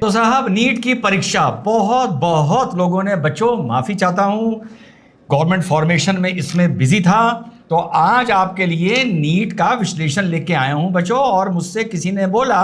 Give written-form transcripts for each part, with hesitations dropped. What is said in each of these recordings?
तो साहब नीट की परीक्षा बहुत बहुत लोगों ने, बच्चों माफ़ी चाहता हूँ, गवर्नमेंट फॉर्मेशन में इसमें बिजी था, तो आज आपके लिए नीट का विश्लेषण लेके आया हूँ बच्चों। और मुझसे किसी ने बोला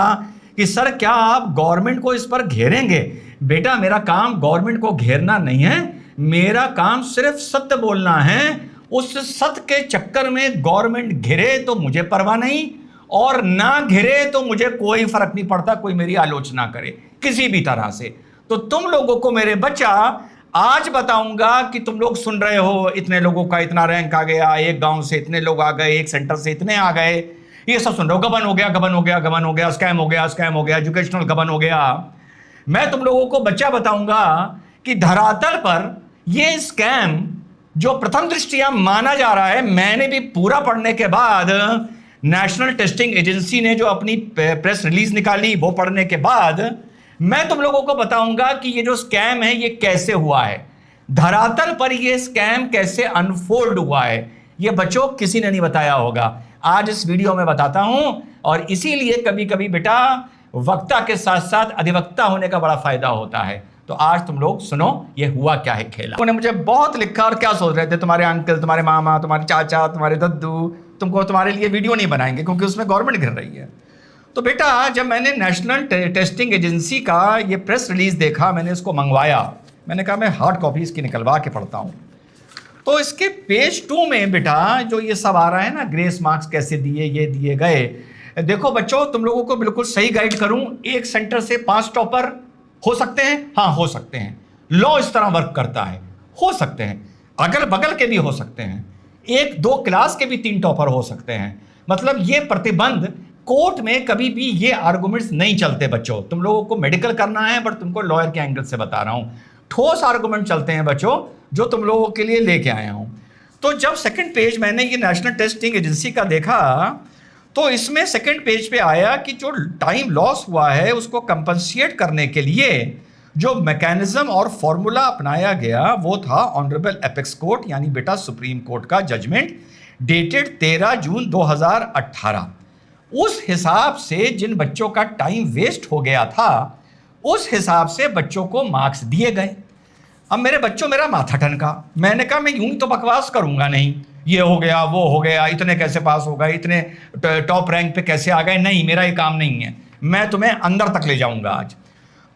कि सर क्या आप गवर्नमेंट को इस पर घेरेंगे? बेटा मेरा काम गवर्नमेंट को घेरना नहीं है, मेरा काम सिर्फ सत्य बोलना है। उस सत्य के चक्कर में गवर्नमेंट घिरे तो मुझे परवाह नहीं, और ना घिरे तो मुझे कोई फर्क नहीं पड़ता, कोई मेरी आलोचना करे किसी भी तरह से। तो तुम लोगों को मेरे बच्चा आज बताऊंगा कि तुम लोग सुन रहे हो इतने लोगों का इतना रैंक आ गया, एक गांव से इतने लोग आ गए, एक सेंटर से इतने आ गए, ये सब सुन रहे हो, गबन हो गया, गबन हो गया, गबन हो गया, स्कैम हो गया, स्कैम हो गया, एजुकेशनल गबन हो गया। मैं तुम लोगों को बच्चा बताऊंगा कि धरातल पर ये स्कैम जो प्रथम दृष्टिया माना जा रहा है, मैंने भी पूरा पढ़ने के बाद, नेशनल टेस्टिंग एजेंसी ने जो अपनी प्रेस रिलीज निकाली वो पढ़ने के बाद, मैं तुम लोगों को बताऊंगा कि ये जो स्कैम है ये कैसे हुआ है, धरातल पर ये स्कैम कैसे अनफोल्ड हुआ है। ये बच्चों किसी ने नहीं बताया होगा, आज इस वीडियो में बताता हूं। और इसीलिए कभी कभी बेटा वक्ता के साथ साथ अधिवक्ता होने का बड़ा फायदा होता है। तो आज तुम लोग सुनो ये हुआ क्या है खेला। उन्होंने मुझे बहुत लिखा और क्या सोच रहे थे, तुम्हारे अंकल, तुम्हारे मामा, तुम्हारे चाचा, तुम्हारे दद्दू तुमको तुम्हारे लिए वीडियो नहीं बनाएंगे क्योंकि उसमें गवर्नमेंट घिर रही है। तो बेटा जब मैंने नेशनल टेस्टिंग एजेंसी का ये प्रेस रिलीज देखा, मैंने इसको मंगवाया, मैंने कहा मैं हार्ड कॉपी इसकी निकलवा के पढ़ता हूँ। तो इसके पेज 2 में बेटा जो ये सब आ रहा है ना, ग्रेस मार्क्स कैसे दिए, ये दिए गए। देखो बच्चों तुम लोगों को बिल्कुल सही गाइड करूं, एक सेंटर से 5 टॉपर हो सकते हैं, हाँ हो सकते हैं, लॉ इस तरह वर्क करता है, हो सकते हैं, अगल बगल के भी हो सकते हैं, 1-2 क्लास के भी 3 टॉपर हो सकते हैं। मतलब ये प्रतिबंध कोर्ट में कभी भी ये आर्गुमेंट्स नहीं चलते बच्चों। तुम लोगों को मेडिकल करना है बट तुमको लॉयर के एंगल से बता रहा हूं, ठोस आर्गुमेंट चलते हैं बच्चों जो तुम लोगों के लिए लेके आया हूं। तो जब सेकंड पेज मैंने ये नेशनल टेस्टिंग एजेंसी का देखा, तो इसमें सेकंड पेज पे आया कि जो टाइम लॉस हुआ है उसको कंपनसेट करने के लिए जो मैकेनिज्म और फॉर्मूला अपनाया गया वो था ऑनरेबल एपेक्स कोर्ट, यानी बेटा सुप्रीम कोर्ट का जजमेंट डेटेड 13 जून 2018। उस हिसाब से जिन बच्चों का टाइम वेस्ट हो गया था उस हिसाब से बच्चों को मार्क्स दिए गए। अब मेरे बच्चों मेरा माथा ठनका, मैंने कहा मैं यूं ही तो बकवास करूंगा नहीं, ये हो गया वो हो गया, इतने कैसे पास हो गए, इतने टॉप रैंक पे कैसे आ गए, नहीं मेरा ये काम नहीं है, मैं तुम्हें अंदर तक ले जाऊंगा आज।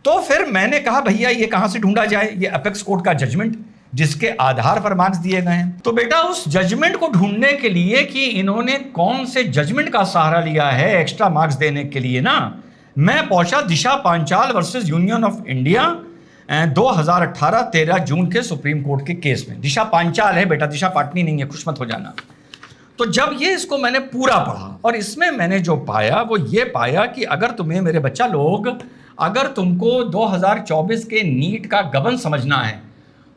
तो फिर मैंने कहा भैया ये कहां से ढूंढा जाए, ये अपेक्स कोर्ट का जजमेंट जिसके आधार पर मार्क्स दिए गए हैं। तो बेटा उस जजमेंट को ढूंढने के लिए कि इन्होंने कौन से जजमेंट का सहारा लिया है एक्स्ट्रा मार्क्स देने के लिए ना, मैं पहुंचा Disha Panchal versus Union of India 2018 13 जून के सुप्रीम कोर्ट के केस में। दिशा पांचाल है बेटा, दिशा पाटनी नहीं है, खुश मत हो जाना। तो जब ये इसको मैंने पूरा पढ़ा और इसमें मैंने जो पाया वो ये पाया कि अगर तुम्हें मेरे बच्चा लोग, अगर तुमको 2024 के नीट का गबन समझना है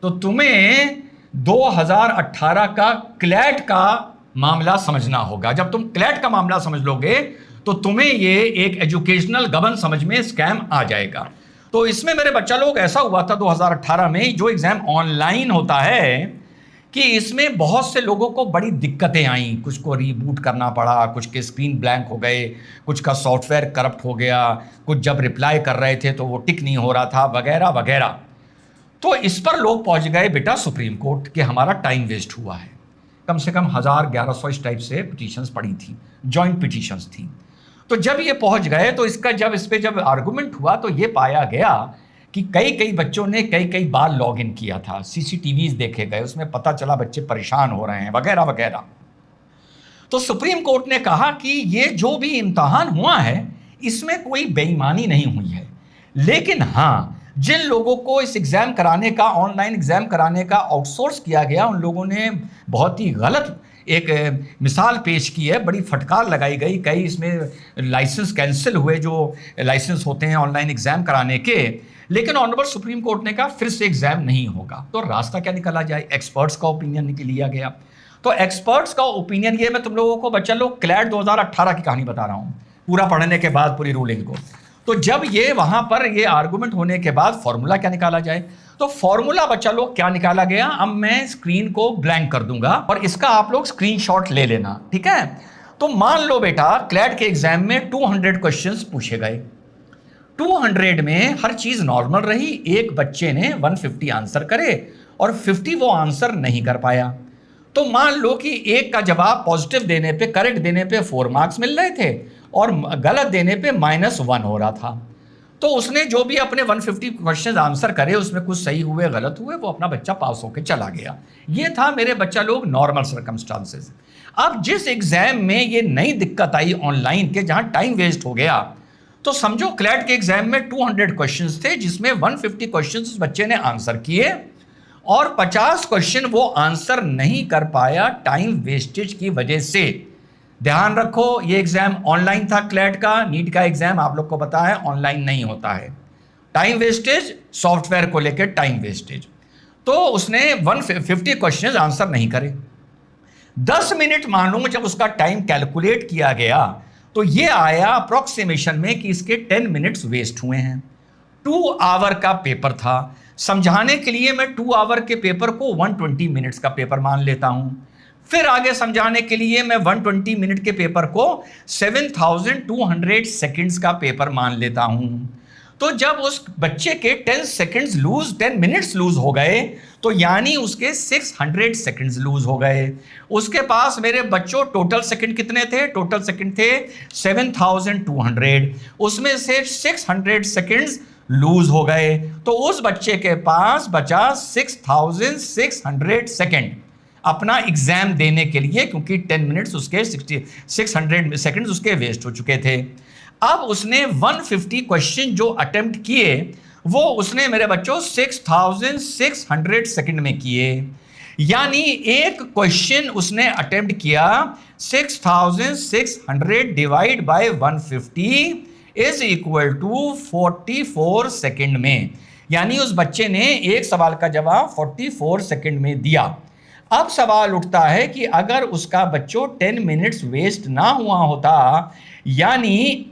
तो तुम्हें 2018 का क्लैट का मामला समझना होगा। जब तुम क्लैट का मामला समझ लोगे तो तुम्हें ये एक एजुकेशनल गबन समझ में स्कैम आ जाएगा। तो इसमें मेरे बच्चा लोग ऐसा हुआ था 2018 में जो एग्जाम ऑनलाइन होता है कि इसमें बहुत से लोगों को बड़ी दिक्कतें आई, कुछ को रीबूट करना पड़ा, कुछ के स्क्रीन ब्लैंक हो गए, कुछ का सॉफ्टवेयर करप्ट हो गया, कुछ जब रिप्लाई कर रहे थे तो वो टिक नहीं हो रहा था, वगैरह वगैरह। तो इस पर लोग पहुंच गए बेटा सुप्रीम कोर्ट कि हमारा टाइम वेस्ट हुआ है। कम से कम 1000-1100 इस टाइप से पिटीशंस पड़ी थी, जॉइंट पिटीशंस थी। तो जब ये पहुंच गए तो इसका जब इस पे जब आर्गुमेंट हुआ तो ये पाया गया कि कई बच्चों ने कई बार लॉग इन किया था, सीसीटीवीज देखे गए, उसमें पता चला बच्चे परेशान हो रहे हैं, वगैरह वगैरह। तो सुप्रीम कोर्ट ने कहा कि ये जो भी इम्तहान हुआ है इसमें कोई बेईमानी नहीं हुई है, लेकिन हाँ जिन लोगों को इस एग्जाम कराने का, ऑनलाइन एग्जाम कराने का आउटसोर्स किया गया, उन लोगों ने बहुत ही गलत एक मिसाल पेश की है, बड़ी फटकार लगाई गई। कई इसमें लाइसेंस कैंसिल हुए जो लाइसेंस होते हैं ऑनलाइन एग्जाम कराने के, लेकिन ऑनरेबल सुप्रीम कोर्ट ने कहा फिर से एग्जाम नहीं होगा। तो रास्ता क्या निकाला जाए, एक्सपर्ट्स का ओपिनियन लिया गया। तो एक्सपर्ट्स का ओपिनियन ये, मैं तुम लोगों को बच्चा लोग क्लैट 2018 की कहानी बता रहा हूँ पूरा पढ़ने के बाद, पूरी रूलिंग को। तो जब ये वहां पर ये आर्गुमेंट होने के बाद फॉर्मूला क्या निकाला जाए, तो फॉर्मूला बच्चा लोग क्या निकाला गया, अब मैं स्क्रीन को ब्लैंक कर दूंगा और इसका आप लोग स्क्रीनशॉट ले लेना, ठीक है। तो मान लो बेटा क्लैट के एग्जाम में 200 क्वेश्चंस पूछे गए, 200 में हर चीज नॉर्मल रही, एक बच्चे ने 150 आंसर करे और 50 वो आंसर नहीं कर पाया। तो मान लो कि एक का जवाब पॉजिटिव देने पे, करेक्ट देने पे 4 मार्क्स मिल रहे थे और गलत देने पे -1 हो रहा था। तो उसने जो भी अपने 150 क्वेश्चन आंसर करे उसमें कुछ सही हुए गलत हुए, वो अपना बच्चा पास होकर चला गया। ये था मेरे बच्चा लोग नॉर्मल सर्कमस्टांसेस। अब जिस एग्जाम में ये नई दिक्कत आई ऑनलाइन के, जहां टाइम वेस्ट हो गया, तो समझो क्लैट के एग्जाम में 200 क्वेश्चंस थे जिसमें 150 क्वेश्चंस उस बच्चे ने आंसर किए और 50 क्वेश्चन वो आंसर नहीं कर पाया टाइम वेस्टेज की वजह से। ध्यान रखो, ये एग्जाम ऑनलाइन था क्लैट का, नीट का एग्जाम आप लोग को पता है ऑनलाइन नहीं होता है। टाइम वेस्टेज, सॉफ्टवेयर को लेकर टाइम वेस्टेज। तो उसने 150 क्वेश्चन आंसर नहीं करे। 10 मिनट मान लो जब उसका टाइम कैलकुलेट किया गया तो ये आया अप्रोक्सीमेशन में कि इसके 10 मिनट्स वेस्ट हुए हैं। 2 आवर का पेपर था, समझाने के लिए मैं 2 आवर के पेपर को 120 मिनट्स का पेपर मान लेता हूं। फिर आगे समझाने के लिए मैं 120 मिनट के पेपर को 7200 सेकंड्स का पेपर मान लेता हूं। तो जब उस बच्चे के 10 मिनट्स लूज हो गए तो यानी उसके 600 सेकंड्स लूज हो गए। उसके पास मेरे बच्चों टोटल सेकंड कितने थे? टोटल सेकंड थे 7200, उसमें से 600 सेकंड्स लूज हो गए। तो उस बच्चे के पास बचा 6600 सेकंड अपना एग्जाम देने के लिए, क्योंकि 10 मिनट्स उसके 600 सेकंड्स उसके वेस्ट हो चुके थे। अब उसने 150 क्वेश्चन जो अटेम्प्ट किए वो उसने मेरे बच्चों 6600 सेकंड में किए। यानी एक क्वेश्चन उसने अटेम्प्ट किया 6600 divide by 150 is equal to 44 second में। यानी उस बच्चे ने एक सवाल का जवाब 44 सेकंड में दिया। अब सवाल उठता है कि अगर उसका बच्चों 10 मिनट्स वेस्ट ना हुआ होता, यानी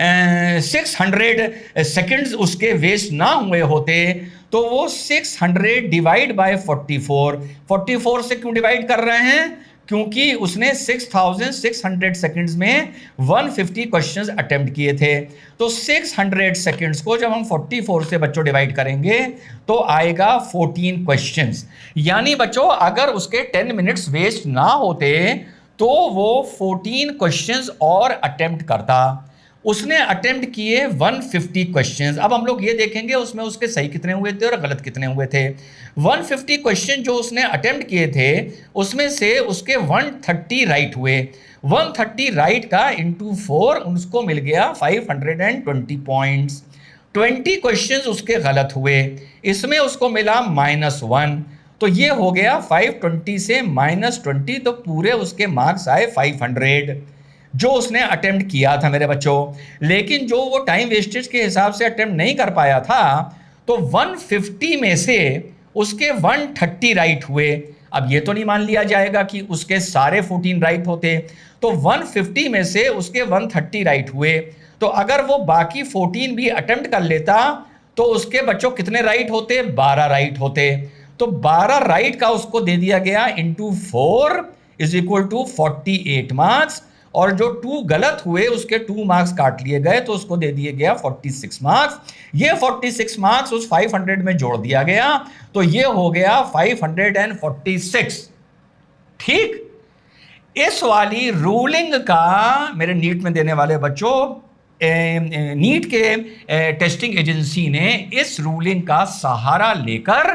600 सेकंड्स उसके वेस्ट ना हुए होते, तो वो 600 डिवाइड बाय 44 से क्यों डिवाइड कर रहे हैं? क्योंकि उसने 6600 सेकंड्स में 150 क्वेश्चंस अटेम्प्ट किए थे। तो 600 सेकंड्स को जब हम 44 से बच्चों डिवाइड करेंगे तो आएगा 14 क्वेश्चंस। यानी बच्चों अगर उसके 10 मिनट्स वेस्ट ना होते तो वो 14 क्वेश्चंस और अटेम्प्ट करता। उसने अटेम्प्ट किए 150 क्वेश्चंस। अब हम लोग ये देखेंगे उसमें उसके सही कितने हुए थे और गलत कितने हुए थे। 150 क्वेश्चन जो उसने अटेम्प्ट किए थे उसमें से उसके 130 राइट हुए। 130 राइट का इंटू 4 उसको मिल गया 520 पॉइंट्स। 20 क्वेश्चंस उसके गलत हुए, इसमें उसको मिला -1। तो ये हो गया 520 से -20, तो पूरे उसके मार्क्स आए 500 जो उसने अटेम्प्ट किया था मेरे बच्चों। लेकिन जो वो टाइम वेस्टेज के हिसाब से अटेम्प्ट नहीं कर पाया था, तो 150 में से उसके 130 राइट हुए। अब ये तो नहीं मान लिया जाएगा कि उसके सारे 14 राइट होते, तो 150 में से उसके 130 राइट हुए। तो अगर वो बाकी 14 भी अटेम्प्ट कर लेता तो उसके बच्चों कितने राइट होते? 12 राइट होते। तो 12 राइट का उसको दे दिया गया into 4 is equal to 48 marks, और जो 2 गलत हुए उसके 2 मार्क्स काट लिए गए तो उसको दे दिए गया 46 मार्क्स। ये 46 मार्क्स उस 500 में जोड़ दिया गया तो ये हो गया 546। ठीक, इस वाली रूलिंग का मेरे नीट में देने वाले बच्चों, नीट के टेस्टिंग एजेंसी ने इस रूलिंग का सहारा लेकर,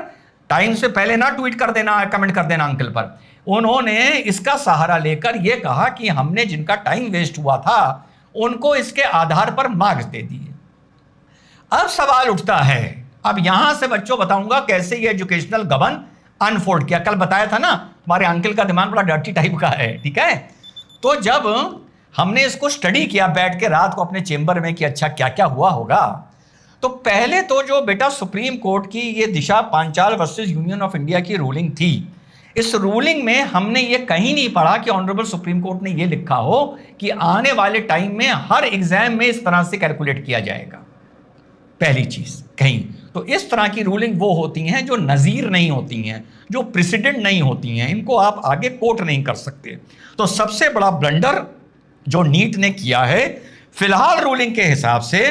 टाइम से पहले ना ट्वीट कर देना, कमेंट कर देना अंकल पर, उन्होंने इसका सहारा लेकर यह कहा कि हमने जिनका टाइम वेस्ट हुआ था उनको इसके आधार पर मार्क्स दे दिए। अब सवाल उठता है, अब यहां से बच्चों बताऊंगा कैसे ये एजुकेशनल गबन अनफोल्ड किया। कल बताया था ना तुम्हारे अंकल का दिमाग बड़ा डर्टी टाइप का है, ठीक है। तो जब हमने इसको स्टडी किया बैठ के रात को अपने चेंबर में कि अच्छा क्या क्या हुआ होगा, तो पहले तो जो बेटा सुप्रीम कोर्ट की ये Disha Panchal versus Union of India की रूलिंग थी, इस रूलिंग में हमने ये कहीं नहीं पढ़ा कि ऑनरेबल सुप्रीम कोर्ट ने ये लिखा हो कि आने वाले टाइम में हर एग्जाम में इस तरह से कैलकुलेट किया जाएगा। पहली चीज कहीं तो इस तरह की रूलिंग वो होती हैं जो नज़ीर नहीं होती हैं, जो प्रेसिडेंट नहीं होती हैं, इनको आप आगे कोट नहीं कर सकते। तो सबसे बड़ा ब्लंडर जो नीट ने किया है, फिलहाल रूलिंग के हिसाब से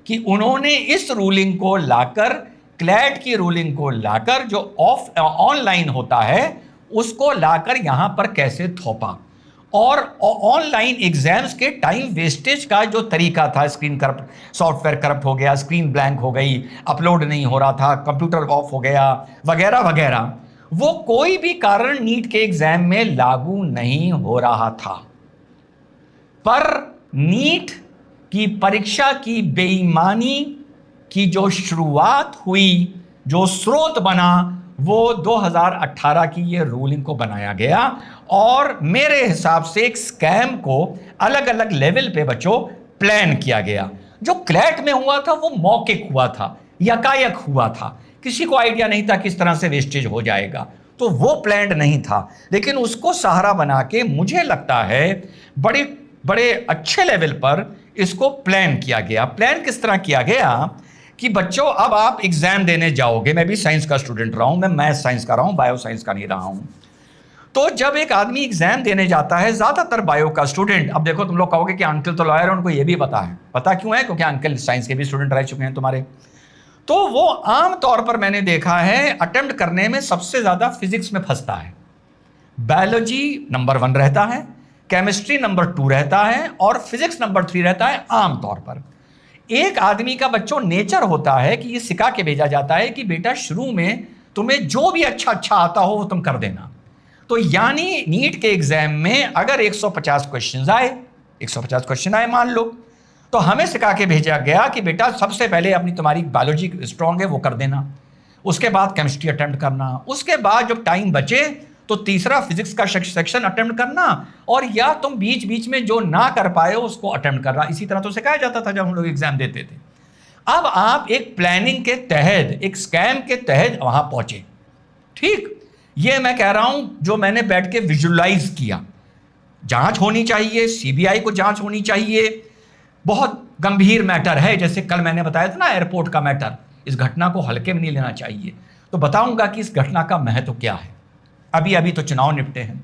कि उन्होंने इस रूलिंग को लाकर, क्लैट की रूलिंग को लाकर, जो ऑनलाइन होता है उसको लाकर यहां पर कैसे थोपा, और ऑनलाइन एग्जाम्स के टाइम वेस्टेज का जो तरीका था, स्क्रीन करप्ट, सॉफ्टवेयर करप्ट हो गया, स्क्रीन ब्लैंक हो गई, अपलोड नहीं हो रहा था, कंप्यूटर ऑफ हो गया, वगैरह वगैरह, वो कोई भी कारण नीट के एग्जाम में लागू नहीं हो रहा था। पर नीट की परीक्षा की बेईमानी की जो शुरुआत हुई, जो स्रोत बना, वो 2018 की ये रूलिंग को बनाया गया, और मेरे हिसाब से एक स्कैम को अलग अलग लेवल पे बच्चों प्लान किया गया। जो क्लैट में हुआ था वो मौखिक हुआ था, यकायक हुआ था, किसी को आइडिया नहीं था किस तरह से वेस्टेज हो जाएगा, तो वो प्लान्ड नहीं था। लेकिन उसको सहारा बना के मुझे लगता है बड़े बड़े अच्छे लेवल पर इसको प्लान किया गया। प्लान किस तरह किया गया कि बच्चों अब आप एग्जाम देने जाओगे, मैं भी साइंस का स्टूडेंट रहा हूं, मैं मैथ साइंस का रहा हूं, बायो साइंस का नहीं रहा हूं। तो जब एक आदमी एग्जाम देने जाता है, ज्यादातर बायो का स्टूडेंट, अब देखो तुम लोग कहोगे कि अंकल तो लॉयर है, उनको ये भी पता है। पता क्यों है? क्योंकि अंकल साइंस के भी स्टूडेंट रह चुके हैं तुम्हारे। तो वो आम तौर पर मैंने देखा है अटेम्प्ट करने में सबसे ज्यादा फिजिक्स में फंसता है, बायोलॉजी नंबर 1 रहता है, केमिस्ट्री नंबर 2 रहता है, और फिजिक्स नंबर 3 रहता है आम तौर पर। एक आदमी का बच्चों नेचर होता है कि ये सिखा के भेजा जाता है कि बेटा शुरू में तुम्हें जो भी अच्छा आता हो वो तुम कर देना। तो यानी नीट के एग्जाम में अगर 150 क्वेश्चन आए, 150 क्वेश्चन आए मान लो, तो हमें सिखा के भेजा गया कि बेटा सबसे पहले अपनी तुम्हारी बायोलॉजी स्ट्रांग है वो कर देना, उसके बाद केमिस्ट्री अटेम्प्ट करना, उसके बाद जब टाइम बचे तो तीसरा फिजिक्स का सेक्शन अटेम्प्ट करना, और या तुम बीच बीच में जो ना कर पाए हो उसको अटेम्प्ट करना। इसी तरह तो सिखाया जाता था जब हम लोग एग्जाम देते थे। अब आप एक प्लानिंग के तहत, एक स्कैम के तहत वहां पहुंचे, ठीक? ये मैं कह रहा हूं जो मैंने बैठ के विजुअलाइज किया। जांच होनी चाहिए, सीबीआई को जांच होनी चाहिए, बहुत गंभीर मैटर है। जैसे कल मैंने बताया था ना एयरपोर्ट का मैटर, इस घटना को हल्के में नहीं लेना चाहिए। तो बताऊंगा कि इस घटना का महत्व क्या है। अभी अभी तो चुनाव निपटे हैं।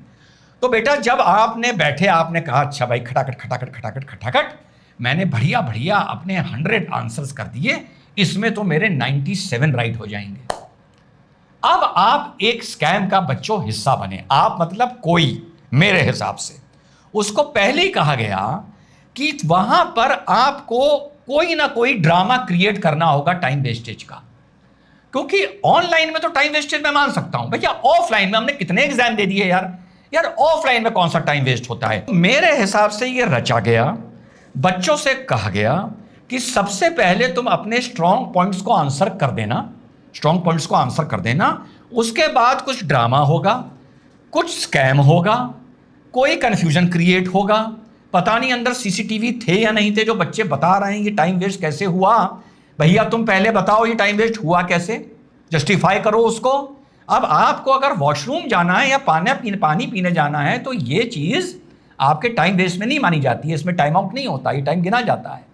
तो बेटा जब आपने बैठे, आपने कहा अच्छा भाई खटाखट खटाखट खटाखट खटाखट, मैंने बढ़िया बढ़िया अपने 100 आंसर्स कर दिए, इसमें तो मेरे 97 राइट हो जाएंगे। अब आप एक स्कैम का बच्चों हिस्सा बने। आप मतलब कोई, मेरे हिसाब से उसको पहले ही कहा गया कि वहां पर आपको कोई ना कोई ड्रामा क्रिएट करना होगा टाइम वेस्टेज का। क्योंकि ऑनलाइन में तो टाइम वेस्टेज मैं मान सकता हूं भैया, ऑफलाइन में हमने कितने एग्जाम दे दिए यार ऑफलाइन में कौन सा टाइम वेस्ट होता है। मेरे हिसाब से ये रचा गया, बच्चों से कहा गया कि सबसे पहले तुम अपने स्ट्रॉन्ग पॉइंट्स को आंसर कर देना, स्ट्रॉन्ग पॉइंट्स को आंसर कर देना, उसके बाद कुछ ड्रामा होगा, कुछ स्कैम होगा, कोई कंफ्यूजन क्रिएट होगा, पता नहीं अंदर सीसीटीवी थे या नहीं थे जो बच्चे बता रहे हैं ये टाइम वेस्ट कैसे हुआ। भैया तुम पहले बताओ ये टाइम वेस्ट हुआ कैसे, जस्टिफाई करो उसको। अब आपको अगर वॉशरूम जाना है या पानी पीने जाना है तो ये चीज़ आपके टाइम वेस्ट में नहीं मानी जाती है, इसमें टाइम आउट नहीं होता, ये टाइम गिना जाता है।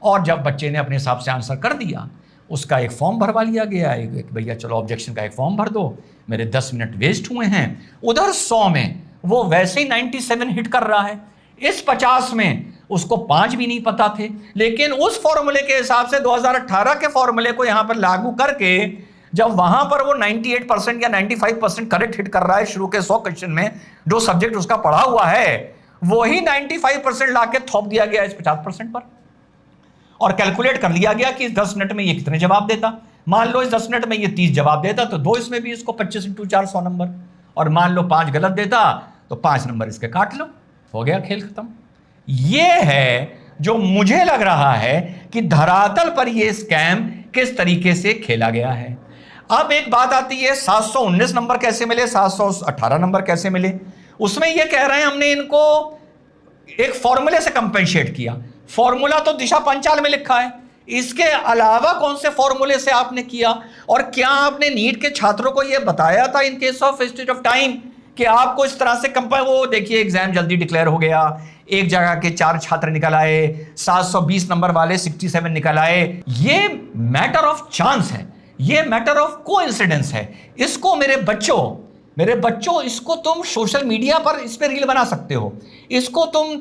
और जब बच्चे ने अपने हिसाब से आंसर कर दिया, उसका एक फॉर्म भरवा लिया गया है, भैया चलो ऑब्जेक्शन का एक फॉर्म भर दो, मेरे 10 मिनट वेस्ट हुए हैं। उधर 100 में वो वैसे ही 97 हिट कर रहा है, इस 50 में उसको 5 भी नहीं पता थे। लेकिन उस फॉर्मूले के हिसाब से 2018 के फॉर्मूले को यहां पर लागू करके जब वहां पर वो 98% या 95% करेक्ट हिट कर रहा है शुरू के 100 क्वेश्चन में, जो सब्जेक्ट उसका पढ़ा हुआ है वही 95% लाके थोप दिया गया इस 50% पर, और कैलकुलेट कर लिया गया कि 10 मिनट में ये कितने जवाब देता। मान लो इस 10 मिनट में ये 30 जवाब देता तो 2 इसमें भी इसको 25 × 4 100 नंबर, और मान लो 5 गलत देता तो 5 नंबर इसके काट लो, हो गया खेल खत्म। ये है जो मुझे लग रहा है कि धरातल पर ये स्कैम किस तरीके से खेला गया है। अब एक बात आती है 719 नंबर कैसे मिले, 718 नंबर कैसे मिले। उसमें ये कह रहे हैं हमने इनको एक फॉर्मूले से कंपेंसेट किया। फॉर्मूला तो दिशा पंचाल में लिखा है, इसके अलावा कौन से फॉर्मूले से आपने किया? और क्या आपने नीट के छात्रों को यह बताया था in case of wastage of time कि आपको इस तरह से कंपेयर, वो देखिए एग्जाम जल्दी डिक्लेयर हो गया, एक जगह के 4 छात्र निकल आए, 720 नंबर वाले 67 निकल आए। ये मैटर ऑफ चांस है, ये मैटर ऑफ कोइंसिडेंस है। इसको मेरे बच्चों मेरे बच्चों, इसको तुम सोशल मीडिया पर इस पे रील बना सकते हो, इसको तुम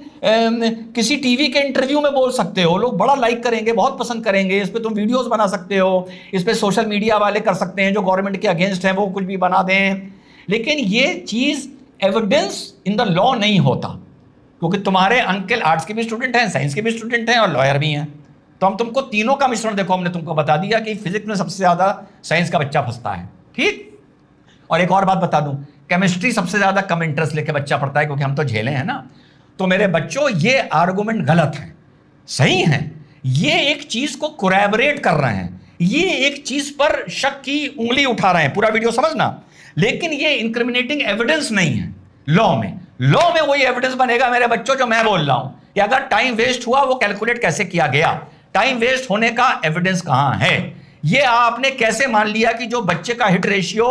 किसी टीवी के इंटरव्यू में बोल सकते हो, लोग बड़ा लाइक करेंगे, बहुत पसंद करेंगे, इस पे तुम वीडियोस बना सकते हो, इस पे सोशल मीडिया वाले कर सकते हैं जो गवर्नमेंट के अगेंस्ट हैं वो कुछ भी बना दें। लेकिन ये चीज़ एविडेंस इन द लॉ नहीं होता, क्योंकि तुम्हारे अंकल आर्ट्स के भी स्टूडेंट हैं, साइंस के भी स्टूडेंट हैं और लॉयर भी हैं। तो हम तुमको तीनों का मिश्रण, देखो हमने तुमको बता दिया कि फिजिक्स में सबसे ज़्यादा साइंस का बच्चा फंसता है, ठीक। और एक और बात बता दूं, केमिस्ट्री सबसे ज़्यादा कम इंटरेस्ट लेके बच्चा पढ़ता है, क्योंकि हम तो झेले हैं ना। तो मेरे बच्चों, ये आर्गुमेंट गलत है, सही है। ये एक चीज़ को कोरैबोरेट कर रहे हैं, ये एक चीज़ पर शक की उंगली उठा रहे हैं, पूरा वीडियो समझना। लेकिन ये इंक्रिमिनेटिंग एविडेंस नहीं है लॉ में। लॉ में वही एविडेंस बनेगा मेरे बच्चों जो मैं बोल रहा हूं कि अगर टाइम वेस्ट हुआ वो कैलकुलेट कैसे किया गया, टाइम वेस्ट होने का एविडेंस कहां है। ये आपने कैसे मान लिया कि जो बच्चे का हिट रेशियो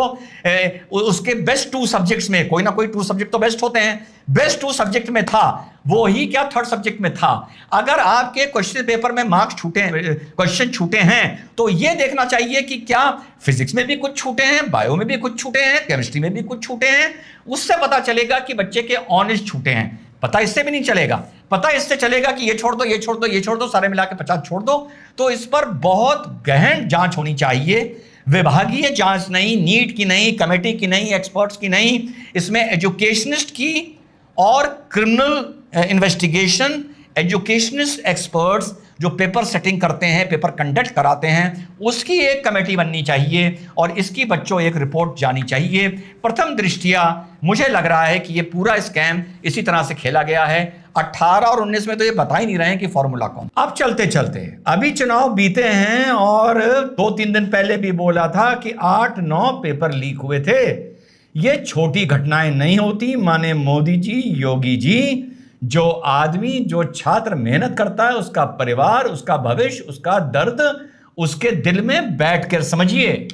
उसके बेस्ट 2 सब्जेक्ट्स में, कोई ना कोई 2 सब्जेक्ट तो बेस्ट होते हैं, बेस्ट 2 सब्जेक्ट में था, वो ही क्या 3rd सब्जेक्ट में था। अगर आपके क्वेश्चन पेपर में मार्क्स छूटे, क्वेश्चन छूटे हैं, तो ये देखना चाहिए कि क्या फिजिक्स में भी कुछ छूटे हैं, बायो में भी कुछ छूटे हैं, केमिस्ट्री में भी कुछ छूटे हैं। उससे पता चलेगा कि बच्चे के ऑनेस्ट छूटे हैं। पता इससे भी नहीं चलेगा, पता इससे चलेगा कि ये छोड़ दो, ये छोड़ दो, ये छोड़ दो, सारे मिला के 50 छोड़ दो। तो इस पर बहुत गहन जांच होनी चाहिए, विभागीय जांच नहीं, नीट की नहीं, कमेटी की नहीं, एक्सपर्ट्स की नहीं, इसमें एजुकेशनिस्ट की और क्रिमिनल इन्वेस्टिगेशन एजुकेशनिस्ट एक्सपर्ट्स जो पेपर सेटिंग करते हैं, पेपर कंडक्ट कराते हैं, उसकी एक कमेटी बननी चाहिए और इसकी बच्चों एक रिपोर्ट जानी चाहिए। प्रथम दृष्टिया मुझे लग रहा है कि ये पूरा स्कैम इसी तरह से खेला गया है। 18 और 19 में तो ये बता ही नहीं रहे हैं कि फॉर्मूला कौन। अब चलते चलते अभी चुनाव बीते हैं और 2-3 दिन पहले भी बोला था कि 8-9 पेपर लीक हुए थे। ये छोटी घटनाएं नहीं होती, माने मोदी जी, योगी जी। जो आदमी, जो छात्र मेहनत करता है, उसका परिवार, उसका भविष्य, उसका दर्द उसके दिल में बैठ कर समझिए।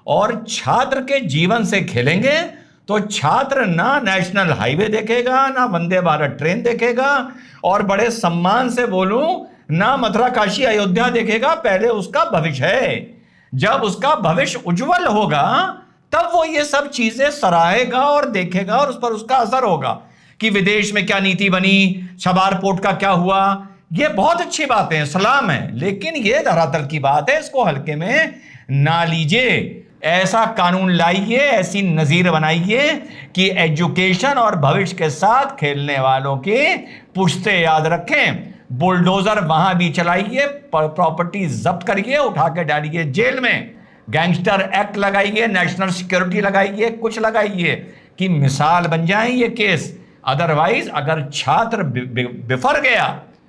और छात्र के जीवन से खेलेंगे तो छात्र ना नेशनल हाईवे देखेगा, ना वंदे भारत ट्रेन देखेगा, और बड़े सम्मान से बोलूं, ना मथुरा काशी अयोध्या देखेगा। पहले उसका भविष्य है। जब उसका भविष्य उज्जवल होगा तब वो ये सब चीजें सराहेगा और देखेगा और उस पर उसका असर होगा कि विदेश में क्या नीति बनी, छबार पोर्ट का क्या हुआ। ये बहुत अच्छी बातें हैं, सलाम है, लेकिन ये धरातल की बात है, इसको हल्के में ना लीजिए। ऐसा कानून लाइए, ऐसी नजीर बनाइए कि एजुकेशन और भविष्य के साथ खेलने वालों की पुश्ते याद रखें। बुलडोजर वहां भी चलाइए, प्रॉपर्टी जब्त करिए, उठा के डालिए जेल में, गैंगस्टर एक्ट लगाइए, नेशनल सिक्योरिटी लगाइए, कुछ लगाइए कि मिसाल बन जाए ये केस। अदरवाइज अगर छात्र बिफर गया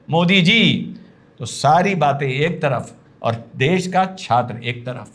मोदी जी, तो सारी बातें एक तरफ और देश का छात्र एक तरफ।